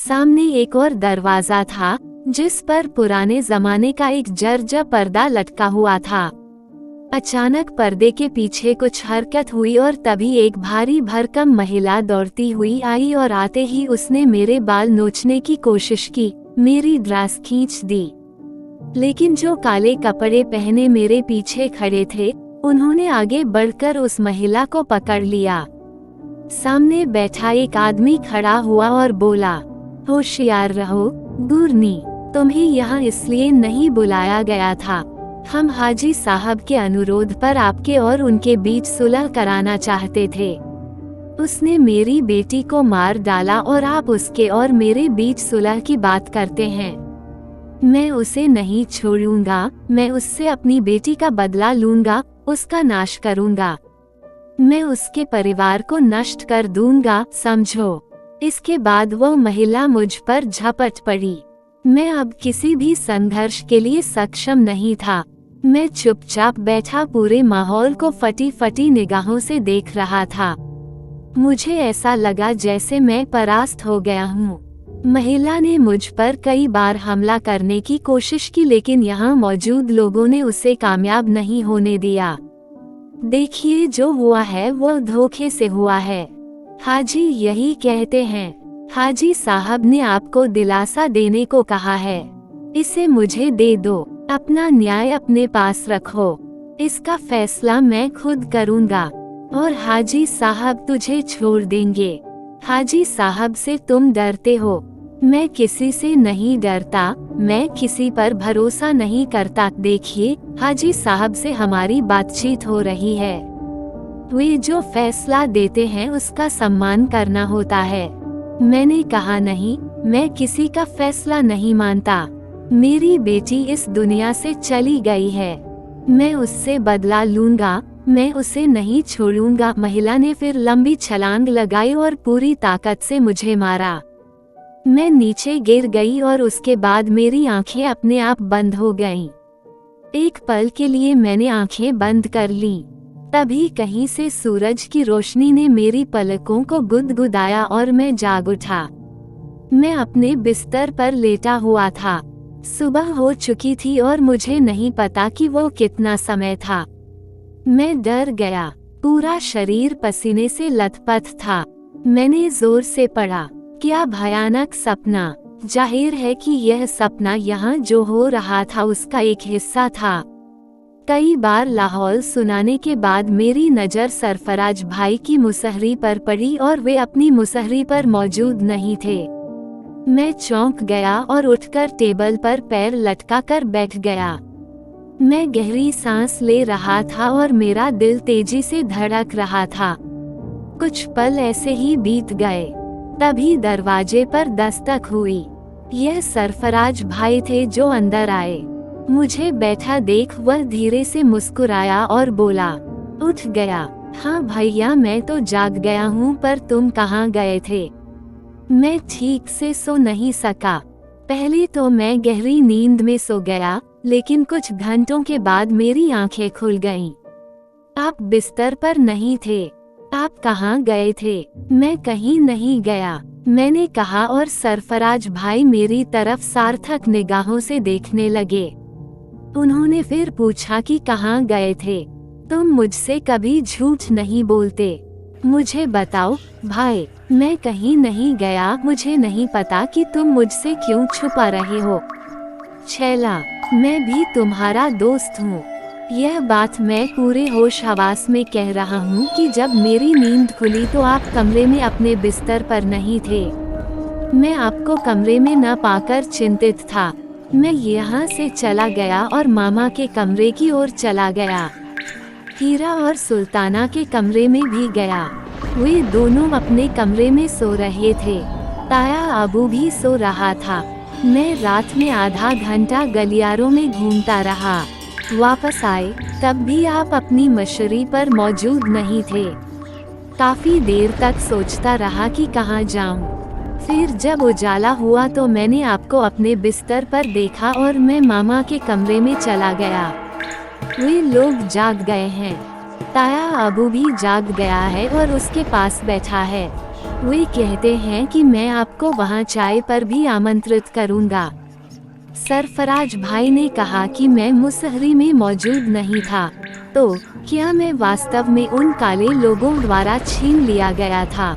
सामने एक और दरवाजा था जिस पर पुराने जमाने का एक जर्जर पर्दा लटका हुआ था। अचानक पर्दे के पीछे कुछ हरकत हुई और तभी एक भारी भरकम महिला दौड़ती हुई आई और आते ही उसने मेरे बाल नोचने की कोशिश की, मेरी ड्रेस खींच दी। लेकिन जो काले कपड़े पहने मेरे पीछे खड़े थे, उन्होंने आगे बढ़कर उस महिला को पकड़ लिया। सामने बैठा एक आदमी खड़ा हुआ और बोला, होशियार रहो गुरनी, तुम्हें यहाँ इसलिए नहीं बुलाया गया था। हम हाजी साहब के अनुरोध पर आपके और उनके बीच सुलह कराना चाहते थे। उसने मेरी बेटी को मार डाला और आप उसके और मेरे बीच सुलह की बात करते हैं। मैं उसे नहीं छोड़ूंगा, मैं उससे अपनी बेटी का बदला लूंगा, उसका नाश करूंगा। मैं उसके परिवार को नष्ट कर दूंगा, समझो। इसके बाद वो महिला मुझ पर झपट पड़ी। मैं अब किसी भी संघर्ष के लिए सक्षम नहीं था। मैं चुपचाप बैठा पूरे माहौल को फटी फटी निगाहों से देख रहा था। मुझे ऐसा लगा जैसे मैं परास्त हो गया हूँ। महिला ने मुझ पर कई बार हमला करने की कोशिश की, लेकिन यहाँ मौजूद लोगों ने उसे कामयाब नहीं होने दिया। देखिए, जो हुआ है वो धोखे से हुआ है। हाजी यही कहते हैं। हाजी साहब ने आपको दिलासा देने को कहा है। इसे मुझे दे दो, अपना न्याय अपने पास रखो। इसका फैसला मैं खुद करूंगा और हाजी साहब तुझे छोड़ देंगे। हाजी साहब से तुम डरते हो, मैं किसी से नहीं डरता, मैं किसी पर भरोसा नहीं करता। देखिए, हाजी साहब से हमारी बातचीत हो रही है। वे जो फैसला देते हैं उसका सम्मान करना होता है। मैंने कहा, नहीं, मैं किसी का फैसला नहीं मानता। मेरी बेटी इस दुनिया से चली गई है, मैं उससे बदला लूंगा, मैं उसे नहीं छोड़ूंगा। महिला ने फिर लंबी छलांग लगाई और पूरी ताकत से मुझे मारा। मैं नीचे गिर गई और उसके बाद मेरी आंखें अपने आप बंद हो गईं। एक पल के लिए मैंने आंखें बंद कर लीं। तभी कहीं से सूरज की रोशनी ने मेरी पलकों को गुदगुदाया और मैं जाग उठा। मैं अपने बिस्तर पर लेटा हुआ था। सुबह हो चुकी थी और मुझे नहीं पता कि वो कितना समय था। मैं डर गया, पूरा शरीर पसीने से लथपथ था। मैंने जोर से पढ़ा, क्या भयानक सपना। जाहिर है कि यह सपना यहाँ जो हो रहा था उसका एक हिस्सा था। कई बार लाहौल सुनाने के बाद मेरी नज़र सरफराज भाई की मुसहरी पर पड़ी और वे अपनी मुसहरी पर मौजूद नहीं थे। मैं चौंक गया और उठकर टेबल पर पैर लटकाकर बैठ गया। मैं गहरी सांस ले रहा था और मेरा दिल तेजी से धड़क रहा था। कुछ पल ऐसे ही बीत गए। तभी दरवाजे पर दस्तक हुई। यह सरफराज भाई थे जो अंदर आए। मुझे बैठा देख वह धीरे से मुस्कुराया और बोला, उठ गया? हाँ भैया, मैं तो जाग गया हूँ, पर तुम कहाँ गए थे? मैं ठीक से सो नहीं सका। पहले तो मैं गहरी नींद में सो गया, लेकिन कुछ घंटों के बाद मेरी आंखें खुल गईं। आप बिस्तर पर नहीं थे। आप कहाँ गए थे? मैं कहीं नहीं गया, मैंने कहा और सरफराज भाई मेरी तरफ सार्थक निगाहों से देखने लगे। उन्होंने फिर पूछा कि कहाँ गए थे? तुम मुझसे कभी झूठ नहीं बोलते। मुझे बताओ भाई, मैं कहीं नहीं गया। मुझे नहीं पता कि तुम मुझसे क्यों छुपा रहे हो। छैला, मैं भी तुम्हारा दोस्त हूँ। यह बात मैं पूरे होश हवास में कह रहा हूँ कि जब मेरी नींद खुली तो आप कमरे में अपने बिस्तर पर नहीं थे। मैं आपको कमरे में न पाकर चिंतित था। मैं यहाँ से चला गया और मामा के कमरे की ओर चला गया। हीरा और सुल्ताना के कमरे में भी गया। वे दोनों अपने कमरे में सो रहे थे। ताया अबू भी सो रहा था। मैं रात में आधा घंटा गलियारों में घूमता रहा। वापस आए तब भी आप अपनी मशरी पर मौजूद नहीं थे। काफी देर तक सोचता रहा कि कहाँ जाऊं। फिर जब उजाला हुआ तो मैंने आपको अपने बिस्तर पर देखा और मैं मामा के कमरे में चला गया। वे लोग जाग गए हैं। ताया अबू भी जाग गया है और उसके पास बैठा है। वे कहते हैं कि मैं आपको वहां चाय पर भी आमंत्रित करूंगा। सरफराज भाई ने कहा कि मैं मुसहरी में मौजूद नहीं था, तो क्या मैं वास्तव में उन काले लोगों द्वारा छीन लिया गया था?